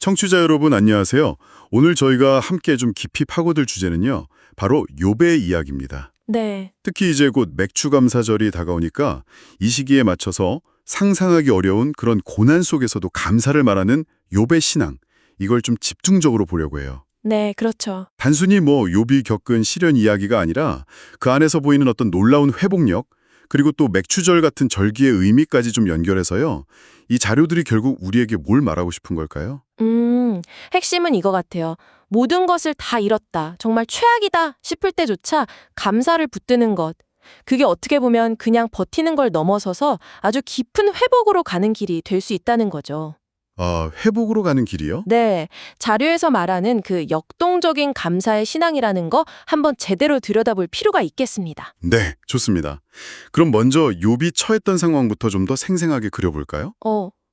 청취자 여러분 안녕하세요. 오늘 저희가 함께 좀 깊이 파고들 주제는요. 바로 욥의 이야기입니다. 네, 특히 이제 곧 맥추 감사절이 다가오니까 이 시기에 맞춰서 상상하기 어려운 그런 고난 속에서도 감사를 말하는 욥의 신앙, 이걸 좀 집중적으로 보려고 해요. 네, 그렇죠. 단순히 뭐 욥이 겪은 시련 이야기가 아니라 그 안에서 보이는 어떤 놀라운 회복력, 그리고 또 맥추절 같은 절기의 의미까지 좀 연결해서요. 이 자료들이 결국 우리에게 뭘 말하고 싶은 걸까요? 핵심은 이거 같아요. 모든 것을 다 잃었다, 정말 최악이다 싶을 때조차 감사를 붙드는 것. 그게 어떻게 보면 그냥 버티는 걸 넘어서서 아주 깊은 회복으로 가는 길이 될 수 있다는 거죠. 아, 회복으로 가는 길이요? 네, 자료에서 말하는 그 역동적인 감사의 신앙이라는 거 한번 제대로 들여다볼 필요가 있겠습니다. 네, 좋습니다. 그럼 먼저 욥이 처했던 상황부터 좀 더 생생하게 그려볼까요?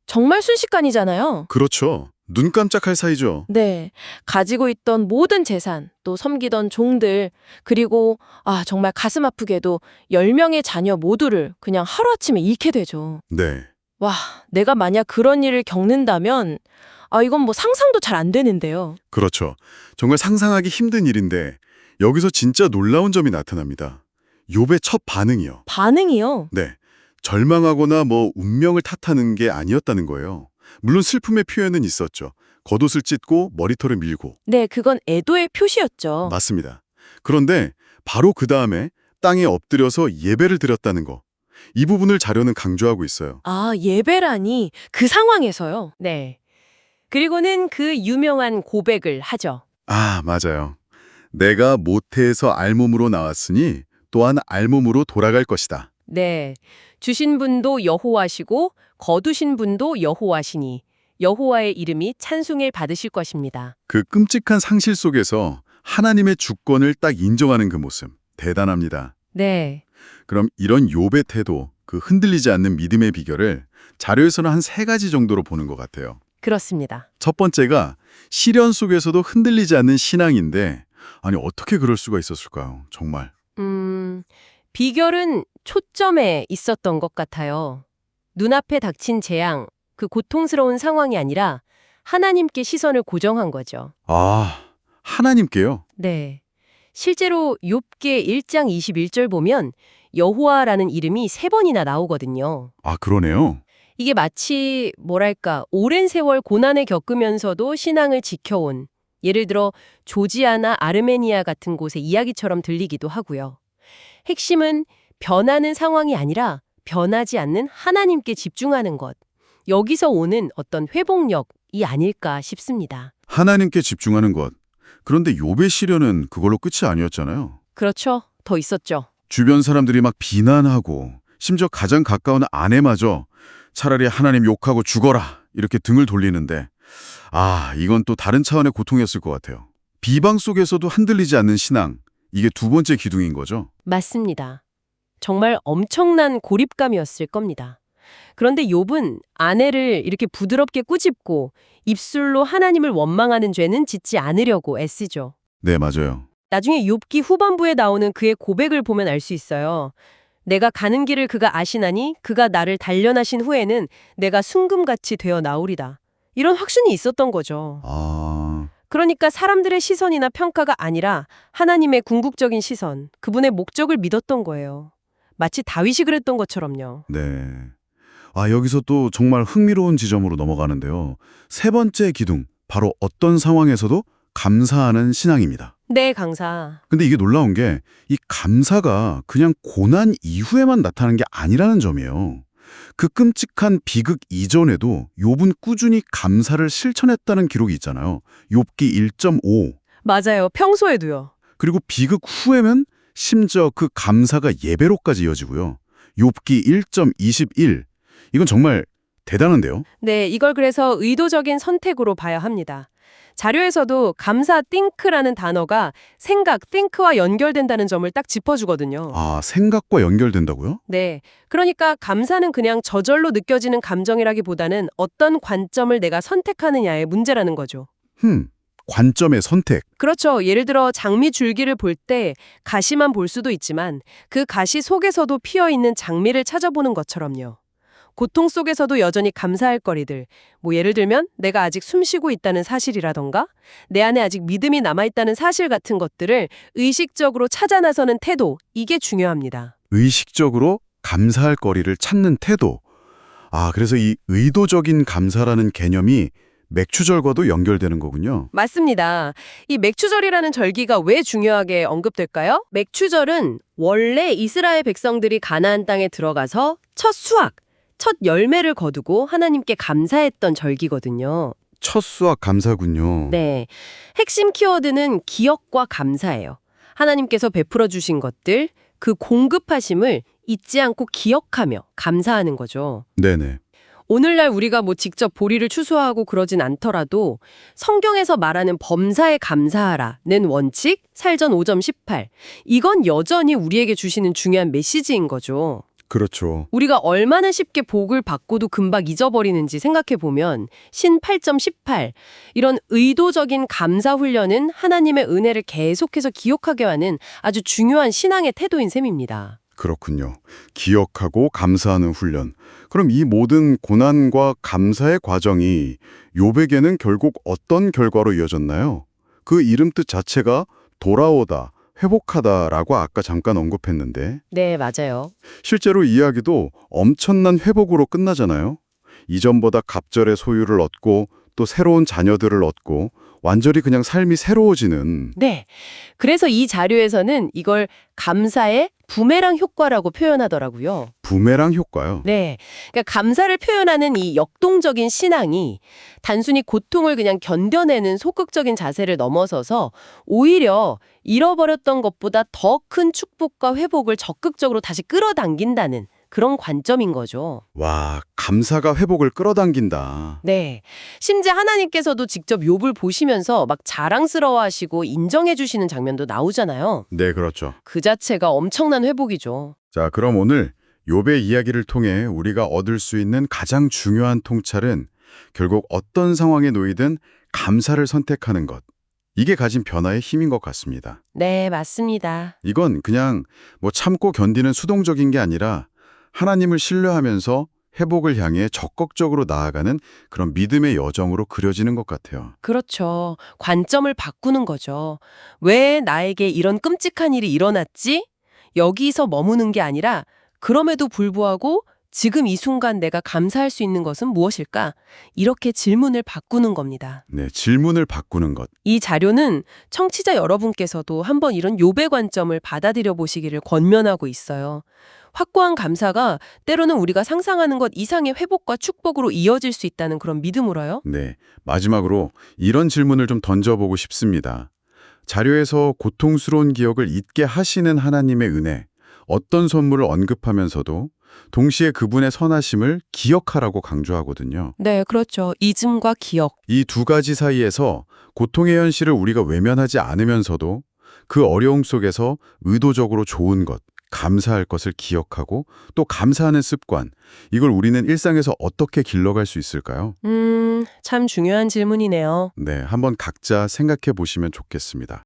정말 순식간이잖아요. 그렇죠. 눈 깜짝할 사이죠. 네, 가지고 있던 모든 재산, 또 섬기던 종들, 그리고 정말 가슴 아프게도 10명의 자녀 모두를 그냥 하루아침에 잃게 되죠. 네, 와, 내가 만약 그런 일을 겪는다면 이건 뭐 상상도 잘 안 되는데요. 그렇죠. 정말 상상하기 힘든 일인데 여기서 진짜 놀라운 점이 나타납니다. 욥의 첫 반응이요. 반응이요? 네, 절망하거나 뭐 운명을 탓하는 게 아니었다는 거예요. 물론 슬픔의 표현은 있었죠. 겉옷을 찢고 머리털을 밀고. 네, 그건 애도의 표시였죠. 맞습니다. 그런데 바로 그 다음에 땅에 엎드려서 예배를 드렸다는 거. 이 부분을 자료는 강조하고 있어요. 예배라니 그 상황에서요. 네. 그리고는 그 유명한 고백을 하죠. 아, 맞아요. 내가 모태에서 알몸으로 나왔으니 또한 알몸으로 돌아갈 것이다. 네. 주신 분도 여호와시고 거두신 분도 여호와시니 여호와의 이름이 찬송을 받으실 것입니다. 그 끔찍한 상실 속에서 하나님의 주권을 딱 인정하는 그 모습. 대단합니다. 네. 그럼 이런 욥의 태도, 그 흔들리지 않는 믿음의 비결을 자료에서는 한 3가지 정도로 보는 것 같아요. 그렇습니다. 첫 번째가 시련 속에서도 흔들리지 않는 신앙인데 아니 어떻게 그럴 수가 있었을까요? 정말. 비결은 초점에 있었던 것 같아요. 눈앞에 닥친 재앙, 그 고통스러운 상황이 아니라 하나님께 시선을 고정한 거죠. 아, 하나님께요? 네. 실제로 욥기 1장 21절 보면 여호와라는 이름이 3번이나 나오거든요. 아, 그러네요. 이게 마치 뭐랄까 오랜 세월 고난을 겪으면서도 신앙을 지켜온 예를 들어 조지아나 아르메니아 같은 곳의 이야기처럼 들리기도 하고요. 핵심은 변하는 상황이 아니라 변하지 않는 하나님께 집중하는 것. 여기서 오는 어떤 회복력이 아닐까 싶습니다. 하나님께 집중하는 것. 그런데 욥의 시련은 그걸로 끝이 아니었잖아요. 그렇죠. 더 있었죠. 주변 사람들이 막 비난하고 심지어 가장 가까운 아내마저 차라리 하나님 욕하고 죽어라 이렇게 등을 돌리는데 이건 또 다른 차원의 고통이었을 것 같아요. 비방 속에서도 흔들리지 않는 신앙, 이게 두 번째 기둥인 거죠. 맞습니다. 정말 엄청난 고립감이었을 겁니다. 그런데 욥은 아내를 이렇게 부드럽게 꾸짖고 입술로 하나님을 원망하는 죄는 짓지 않으려고 애쓰죠. 네, 맞아요. 나중에 욥기 후반부에 나오는 그의 고백을 보면 알 수 있어요. 내가 가는 길을 그가 아시나니 그가 나를 단련하신 후에는 내가 순금같이 되어 나오리다. 이런 확신이 있었던 거죠. 그러니까 사람들의 시선이나 평가가 아니라 하나님의 궁극적인 시선, 그분의 목적을 믿었던 거예요. 마치 다윗이 그랬던 것처럼요. 네. 여기서 또 정말 흥미로운 지점으로 넘어가는데요. 3번째 기둥, 바로 어떤 상황에서도 감사하는 신앙입니다. 네, 강사. 근데 이게 놀라운 게 이 감사가 그냥 고난 이후에만 나타나는 게 아니라는 점이에요. 그 끔찍한 비극 이전에도 욥은 꾸준히 감사를 실천했다는 기록이 있잖아요. 욥기 1.5. 맞아요. 평소에도요. 그리고 비극 후에는 심지어 그 감사가 예배로까지 이어지고요. 욥기 1.21. 이건 정말 대단한데요. 네, 이걸 그래서 의도적인 선택으로 봐야 합니다. 자료에서도 감사 think라는 단어가 생각, think와 연결된다는 점을 딱 짚어주거든요. 생각과 연결된다고요? 네, 그러니까 감사는 그냥 저절로 느껴지는 감정이라기보다는 어떤 관점을 내가 선택하느냐의 문제라는 거죠. 관점의 선택. 그렇죠. 예를 들어 장미 줄기를 볼 때 가시만 볼 수도 있지만 그 가시 속에서도 피어있는 장미를 찾아보는 것처럼요. 고통 속에서도 여전히 감사할 거리들. 뭐 예를 들면 내가 아직 숨쉬고 있다는 사실이라던가 내 안에 아직 믿음이 남아있다는 사실 같은 것들을 의식적으로 찾아 나서는 태도, 이게 중요합니다. 의식적으로 감사할 거리를 찾는 태도. 그래서 이 의도적인 감사라는 개념이 맥추절과도 연결되는 거군요. 맞습니다. 이 맥추절이라는 절기가 왜 중요하게 언급될까요? 맥추절은 원래 이스라엘 백성들이 가나안 땅에 들어가서 첫 수확, 첫 열매를 거두고 하나님께 감사했던 절기거든요. 첫 수확 감사군요. 네. 핵심 키워드는 기억과 감사예요. 하나님께서 베풀어 주신 것들, 그 공급하심을 잊지 않고 기억하며 감사하는 거죠. 네네. 오늘날 우리가 뭐 직접 보리를 추수하고 그러진 않더라도 성경에서 말하는 범사에 감사하라는 원칙, 살전 5.18. 이건 여전히 우리에게 주시는 중요한 메시지인 거죠. 그렇죠. 우리가 얼마나 쉽게 복을 받고도 금방 잊어버리는지 생각해보면 신 8.18 이런 의도적인 감사 훈련은 하나님의 은혜를 계속해서 기억하게 하는 아주 중요한 신앙의 태도인 셈입니다. 그렇군요. 기억하고 감사하는 훈련. 그럼 이 모든 고난과 감사의 과정이 욥에게는 결국 어떤 결과로 이어졌나요? 그 이름 뜻 자체가 돌아오다, 회복하다라고 아까 잠깐 언급했는데 네, 맞아요. 실제로 이야기도 엄청난 회복으로 끝나잖아요. 이전보다 갑절의 소유를 얻고 또 새로운 자녀들을 얻고 완전히 그냥 삶이 새로워지는. 네. 그래서 이 자료에서는 이걸 감사의 부메랑 효과라고 표현하더라고요. 부메랑 효과요. 네. 그러니까 감사를 표현하는 이 역동적인 신앙이 단순히 고통을 그냥 견뎌내는 소극적인 자세를 넘어서서 오히려 잃어버렸던 것보다 더 큰 축복과 회복을 적극적으로 다시 끌어당긴다는 그런 관점인 거죠. 와, 감사가 회복을 끌어당긴다. 네. 심지어 하나님께서도 직접 욥을 보시면서 막 자랑스러워하시고 인정해 주시는 장면도 나오잖아요. 네, 그렇죠. 그 자체가 엄청난 회복이죠. 자, 그럼 오늘 욥의 이야기를 통해 우리가 얻을 수 있는 가장 중요한 통찰은 결국 어떤 상황에 놓이든 감사를 선택하는 것. 이게 가진 변화의 힘인 것 같습니다. 네, 맞습니다. 이건 그냥 뭐 참고 견디는 수동적인 게 아니라 하나님을 신뢰하면서 회복을 향해 적극적으로 나아가는 그런 믿음의 여정으로 그려지는 것 같아요. 그렇죠. 관점을 바꾸는 거죠. 왜 나에게 이런 끔찍한 일이 일어났지? 여기서 머무는 게 아니라 그럼에도 불구하고 지금 이 순간 내가 감사할 수 있는 것은 무엇일까? 이렇게 질문을 바꾸는 겁니다. 네, 질문을 바꾸는 것. 이 자료는 청취자 여러분께서도 한번 이런 욥의 관점을 받아들여 보시기를 권면하고 있어요. 확고한 감사가 때로는 우리가 상상하는 것 이상의 회복과 축복으로 이어질 수 있다는 그런 믿음으로요. 네, 마지막으로 이런 질문을 좀 던져보고 싶습니다. 자료에서 고통스러운 기억을 잊게 하시는 하나님의 은혜, 어떤 선물을 언급하면서도 동시에 그분의 선하심을 기억하라고 강조하거든요. 네, 그렇죠. 잊음과 기억. 이 두 가지 사이에서 고통의 현실을 우리가 외면하지 않으면서도 그 어려움 속에서 의도적으로 좋은 것, 감사할 것을 기억하고 또 감사하는 습관, 이걸 우리는 일상에서 어떻게 길러갈 수 있을까요? 참 중요한 질문이네요. 네, 한번 각자 생각해 보시면 좋겠습니다.